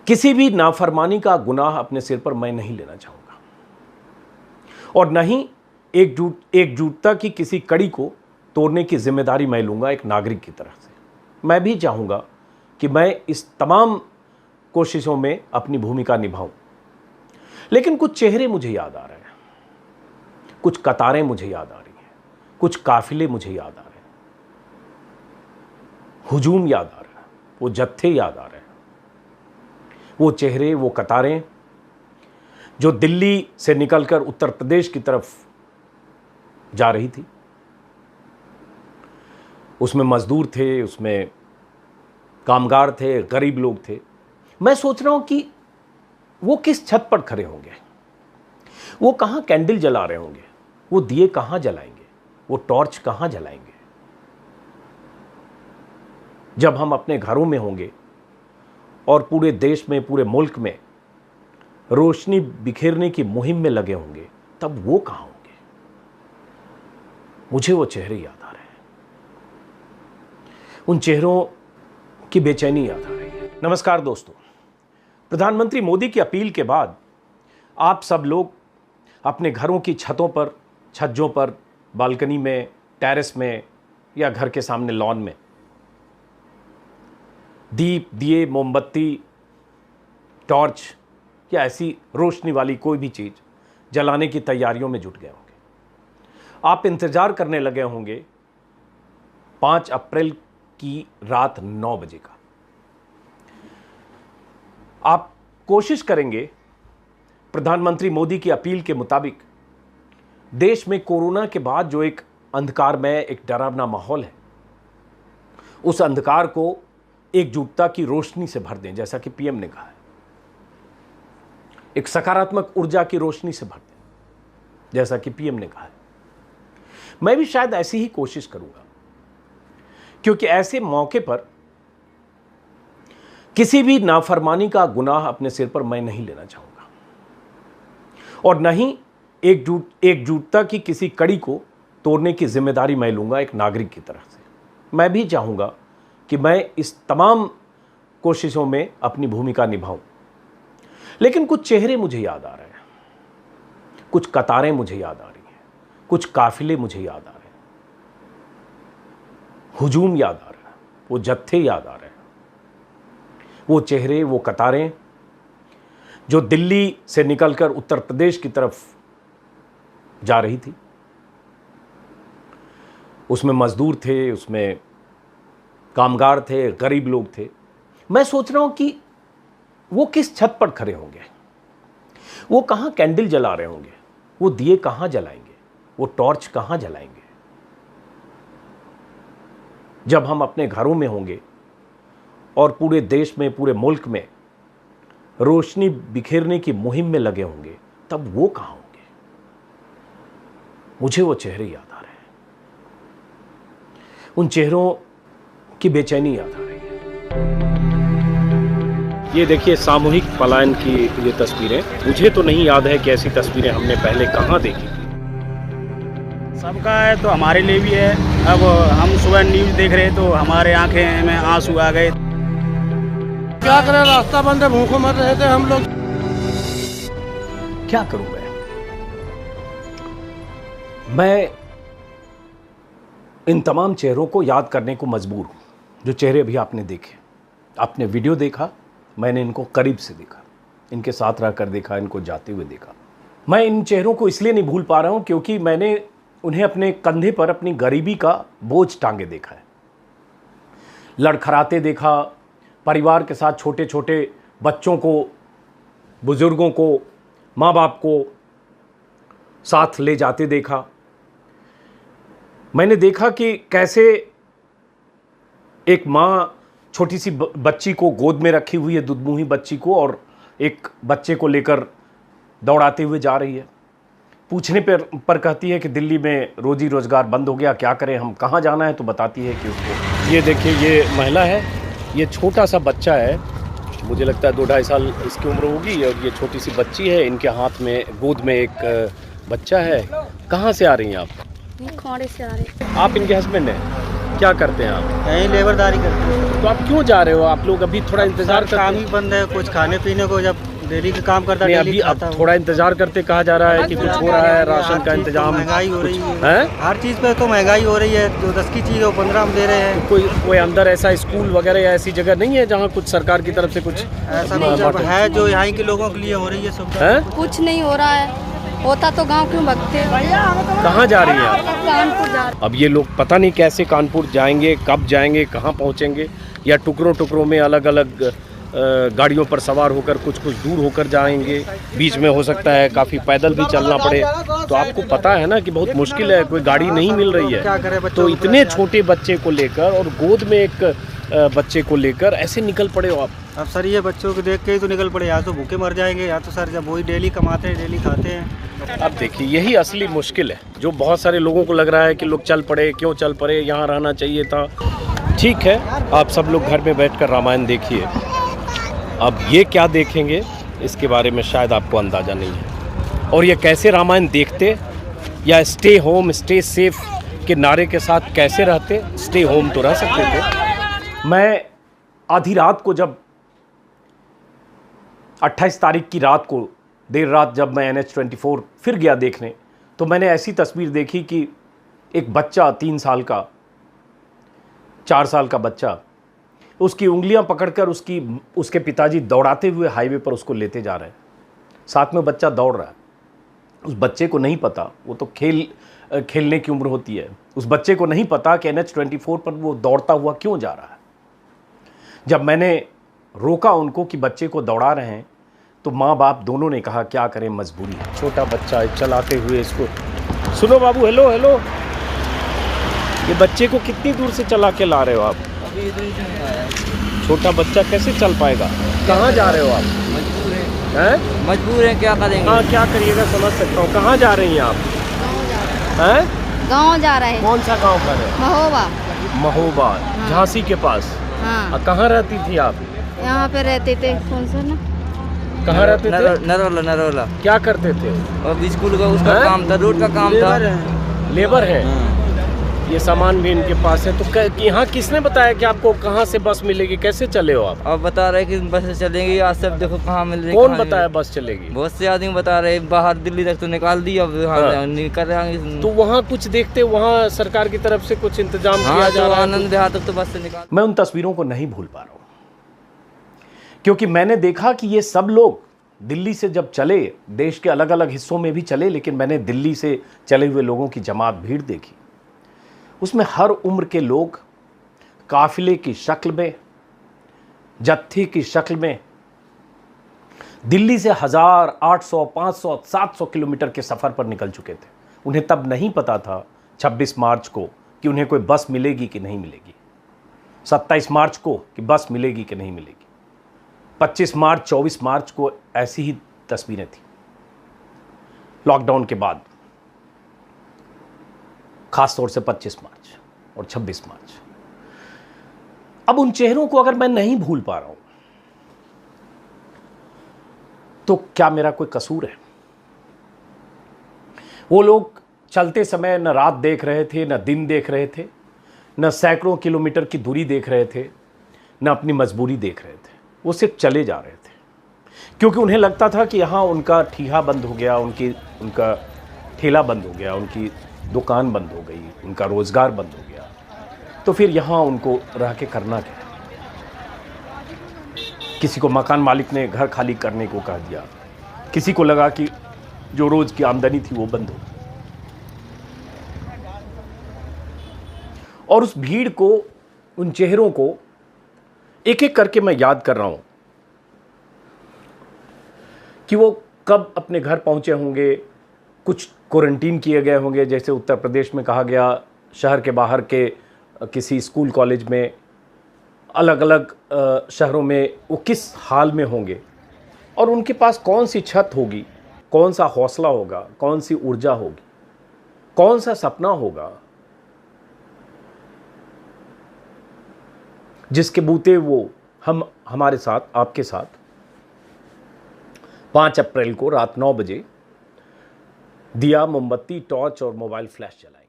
किसी भी नाफरमानी का गुनाह अपने सिर पर मैं नहीं लेना चाहूँगा और न ही एकजुटता की किसी कड़ी को तोड़ने की जिम्मेदारी मैं लूँगा एक नागरिक की तरफ से। मैं भी चाहूँगा कि मैं इस तमाम कोशिशों में अपनी भूमिका निभाऊं। लेकिन कुछ चेहरे मुझे याद आ रहे हैं, कुछ कतारें मुझे याद आ रही हैं, कुछ काफिले मुझे याद आ रहे हैं, हुजूम याद आ रहा है, वो जत्थे याद आ रहे हैं, वो चेहरे, वो कतारें जो दिल्ली से निकलकर उत्तर प्रदेश की तरफ जा रही थी। उसमें मजदूर थे, उसमें कामगार थे, गरीब लोग थे। मैं सोच रहा हूं कि वो किस छत पर खड़े होंगे, वो कहां कैंडल जला रहे होंगे, वो दिए कहां जलाएंगे, वो टॉर्च कहां जलाएंगे। जब हम अपने घरों में होंगे और पूरे देश में, पूरे मुल्क में रोशनी बिखेरने की मुहिम में लगे होंगे, तब वो कहां होंगे। मुझे वो चेहरे याद आ रहे हैं, उन चेहरों की बेचैनी याद आ रही है। नमस्कार दोस्तों, प्रधानमंत्री मोदी की अपील के बाद आप सब लोग अपने घरों की छतों पर, छज्जों पर, बालकनी में, टेरेस में या घर के सामने लॉन में दीप, दिए, मोमबत्ती, टॉर्च या ऐसी रोशनी वाली कोई भी चीज़ जलाने की तैयारियों में जुट गए होंगे। आप इंतज़ार करने लगे होंगे 5 अप्रैल की रात 9 बजे का। आप कोशिश करेंगे प्रधानमंत्री मोदी की अपील के मुताबिक देश में कोरोना के बाद जो एक अंधकारमय, एक डरावना माहौल है, उस अंधकार को एकजुटता की रोशनी से भर दें, जैसा कि पीएम ने कहा है। एक सकारात्मक ऊर्जा की रोशनी से भर दें, जैसा कि पीएम ने कहा है। मैं भी शायद ऐसी ही कोशिश करूंगा, क्योंकि ऐसे मौके पर किसी भी नाफरमानी का गुनाह अपने सिर पर मैं नहीं लेना चाहूंगा और न ही एकजुटता की किसी कड़ी को तोड़ने की जिम्मेदारी मैं लूंगा एक नागरिक की तरफ से। मैं भी चाहूंगा कि मैं इस तमाम कोशिशों में अपनी भूमिका निभाऊं। लेकिन कुछ चेहरे मुझे याद आ रहे हैं, कुछ कतारें मुझे याद आ रही हैं, कुछ काफिले मुझे याद आ रहे हैं, हुजूम याद आ रहा है, वो जत्थे याद आ रहे हैं, वो चेहरे, वो कतारें जो दिल्ली से निकलकर उत्तर प्रदेश की तरफ जा रही थी। उसमें मजदूर थे, उसमें कामगार थे, गरीब लोग थे। मैं सोच रहा हूं कि वो किस छत पर खड़े होंगे, वो कहां कैंडल जला रहे होंगे, वो दिए कहां जलाएंगे, वो टॉर्च कहां जलाएंगे। जब हम अपने घरों में होंगे और पूरे देश में, पूरे मुल्क में रोशनी बिखेरने की मुहिम में लगे होंगे, तब वो कहां होंगे। मुझे वो चेहरे याद आ रहे हैं, उन चेहरों की बेचैनी याद आ रही है। ये देखिए सामूहिक पलायन की ये तस्वीरें। मुझे तो नहीं याद है कि ऐसी तस्वीरें हमने पहले कहां देखी थी। सबका है तो हमारे लिए भी है। अब हम सुबह न्यूज़ देख रहे तो हमारे आंखें में आंसू आ गए। क्या करें, रास्ता बंद है, भूखों मर रहे थे हम लोग। क्या करूं मैं इन तमाम चेहरों को याद करने को मजबूर हूं, जो चेहरे अभी आपने देखे। आपने वीडियो देखा, मैंने इनको करीब से देखा, इनके साथ रहकर देखा, इनको जाते हुए देखा। मैं इन चेहरों को इसलिए नहीं भूल पा रहा हूं क्योंकि मैंने उन्हें अपने कंधे पर अपनी गरीबी का बोझ टांगे देखा है, लड़खड़ाते देखा, परिवार के साथ छोटे छोटे बच्चों को, बुजुर्गों को, माँ बाप को साथ ले जाते देखा। मैंने देखा कि कैसे एक माँ छोटी सी बच्ची को गोद में रखी हुई है, दुधमुही बच्ची को, और एक बच्चे को लेकर दौड़ाते हुए जा रही है। पूछने पर कहती है कि दिल्ली में रोजी रोजगार बंद हो गया, क्या करें हम, कहाँ जाना है, तो बताती है कि उसको, ये देखिए ये महिला है, ये छोटा सा बच्चा है, मुझे लगता है 2-2.5 साल इसकी उम्र होगी, और ये छोटी सी बच्ची है, इनके हाथ में, गोद में एक बच्चा है। कहाँ से आ रही हैं आप? खोड़े से आ रहे। आप इनके हस्बैंड हैं? क्या करते हैं आप? यहीं लेबरदारी करते हैं। तो आप क्यों जा रहे हो? आप लोग अभी थोड़ा इंतजार सर, काम करते ही बंद है, कुछ खाने पीने को, जब डेली का काम करता नहीं, डेली अभी अब खाता हूँ। थोड़ा इंतजार करते कहा जा रहा है कि कुछ हो रहा है, राशन हर का चीज़ तो इंतजाम महंगाई हो रही है? है, हर चीज़ पे तो महंगाई हो रही है। जो 10 की चीज़ है वो 15 हम दे रहे हैं। कोई अंदर ऐसा स्कूल वगैरह या ऐसी जगह नहीं है जहाँ कुछ सरकार की तरफ से कुछ ऐसा कुछ अब है जो यहाँ के लोगों के लिए हो रही है सुविधा। है? कुछ नहीं हो रहा है, होता तो गांव क्यों भगते। कहाँ जा रही हैं आप? कानपुर जा अब ये लोग पता नहीं कैसे कानपुर जाएंगे, कब जाएंगे, कहाँ पहुँचेंगे, या टुकड़ों टुकड़ों में अलग अलग गाड़ियों पर सवार होकर कुछ कुछ दूर होकर जाएंगे। बीच में हो सकता है काफ़ी पैदल भी चलना पड़े। तो आपको पता है ना कि बहुत मुश्किल है, कोई गाड़ी नहीं मिल रही क्या है। करें बच्चों तो को इतने छोटे बच्चे को लेकर और गोद में एक बच्चे को लेकर ऐसे निकल पड़े हो आप? अब सर ये बच्चों को देख के ही तो निकल पड़े, या तो भूखे मर जाएंगे, या तो सर जब वही डेली कमाते हैं डेली खाते हैं। अब देखिए यही असली मुश्किल है, जो बहुत सारे लोगों को लग रहा है कि लोग चल पड़े, क्यों चल पड़े, यहाँ रहना चाहिए था। ठीक है, आप सब लोग घर में बैठकर रामायण देखिए। अब ये क्या देखेंगे इसके बारे में शायद आपको अंदाज़ा नहीं है। और ये कैसे रामायण देखते, या स्टे होम स्टे सेफ के नारे के साथ कैसे रहते। स्टे होम तो रह सकते थे। मैं आधी रात को, जब 28 तारीख की रात को देर रात जब मैं NH24 फिर गया देखने, तो मैंने ऐसी तस्वीर देखी कि एक बच्चा 3 साल का, 4 साल का बच्चा, उसकी उंगलियां पकड़कर उसके पिताजी दौड़ाते हुए हाईवे पर उसको लेते जा रहे हैं। साथ में बच्चा दौड़ रहा है। उस बच्चे को नहीं पता, वो तो खेलने की उम्र होती है, उस बच्चे को नहीं पता कि NH24 पर वो दौड़ता हुआ क्यों जा रहा है। जब मैंने रोका उनको कि बच्चे को दौड़ा रहे हैं, तो माँ बाप दोनों ने कहा क्या करें, मजबूरी है। छोटा बच्चा चलाते हुए इसको, सुनो बाबू, हेलो हेलो, ये बच्चे को कितनी दूर से चला के ला रहे हो आप? छोटा बच्चा कैसे चल पाएगा? कहाँ जा रहे हो आप? मजबूर है, क्या करेंगे? हाँ, क्या करिएगा, समझ सकता हूँ। कहाँ जा रही हैं आप? हैं? गांव जा रहे हैं। कौन सा गांव का है? महोबा। महोबा, झांसी के पास। हाँ, कहाँ रहती थी आप? यहाँ पे रहते थे। कौन सा ना, कहाँ रहते थे? नरोला। क्या करते थे? और स्कूल का उसका काम था, रोड का काम था। लेबर है। ये सामान भी इनके पास है। तो यहाँ किसने बताया कि आपको कहाँ से बस मिलेगी, कैसे चले हो आप? अब बता रहे कि बस चलेंगी, आज सब देखो कहाँ मिल रही। कौन बताया बस चलेगी? बहुत से आदमी बता रहे, बाहर दिल्ली तक तो निकाल दी, अब हाँ। निकल रहे। तो वहाँ कुछ देखते, वहाँ सरकार की तरफ से कुछ इंतजाम किया जा तो रहा है? आनंद विहार तक तो बस से निकाल। मैं उन तस्वीरों को नहीं भूल पा रहा हूँ, क्योंकि मैंने देखा कि ये सब लोग दिल्ली से जब चले, देश के अलग अलग हिस्सों में भी चले, लेकिन मैंने दिल्ली से चले हुए लोगों की जमात, भीड़ देखी। उसमें हर उम्र के लोग काफिले की शक्ल में, जत्थे की शक्ल में दिल्ली से 1000, 800, 500, 700 किलोमीटर के सफ़र पर निकल चुके थे। उन्हें तब नहीं पता था 26 मार्च को कि उन्हें कोई बस मिलेगी कि नहीं मिलेगी, 27 मार्च को कि बस मिलेगी कि नहीं मिलेगी, 25 मार्च, 24 मार्च को ऐसी ही तस्वीरें थी। लॉकडाउन के बाद खास तौर से 25 मार्च और 26 मार्च। अब उन चेहरों को अगर मैं नहीं भूल पा रहा हूं, तो क्या मेरा कोई कसूर है? वो लोग चलते समय न रात देख रहे थे, न दिन देख रहे थे, न सैकड़ों किलोमीटर की दूरी देख रहे थे, न अपनी मजबूरी देख रहे थे। वो सिर्फ चले जा रहे थे, क्योंकि उन्हें लगता था कि यहाँ उनका ठीहा बंद हो गया, उनका ठेला बंद हो गया, उनकी दुकान बंद हो गई, उनका रोज़गार बंद हो गया, तो फिर यहाँ उनको रह के करना क्या? किसी को मकान मालिक ने घर खाली करने को कह दिया, किसी को लगा कि जो रोज़ की आमदनी थी वो बंद हो गई। और उस भीड़ को, उन चेहरों को एक एक करके मैं याद कर रहा हूँ कि वो कब अपने घर पहुँचे होंगे, कुछ क्वारंटीन किए गए होंगे, जैसे उत्तर प्रदेश में कहा गया, शहर के बाहर के किसी स्कूल कॉलेज में, अलग अलग शहरों में वो किस हाल में होंगे, और उनके पास कौन सी छत होगी, कौन सा हौसला होगा, कौन सी ऊर्जा होगी, कौन सा सपना होगा, जिसके बूते वो हमारे साथ, आपके साथ 5 अप्रैल को रात 9 बजे दिया, मोमबत्ती, टॉर्च और मोबाइल फ्लैश जलाएंगे।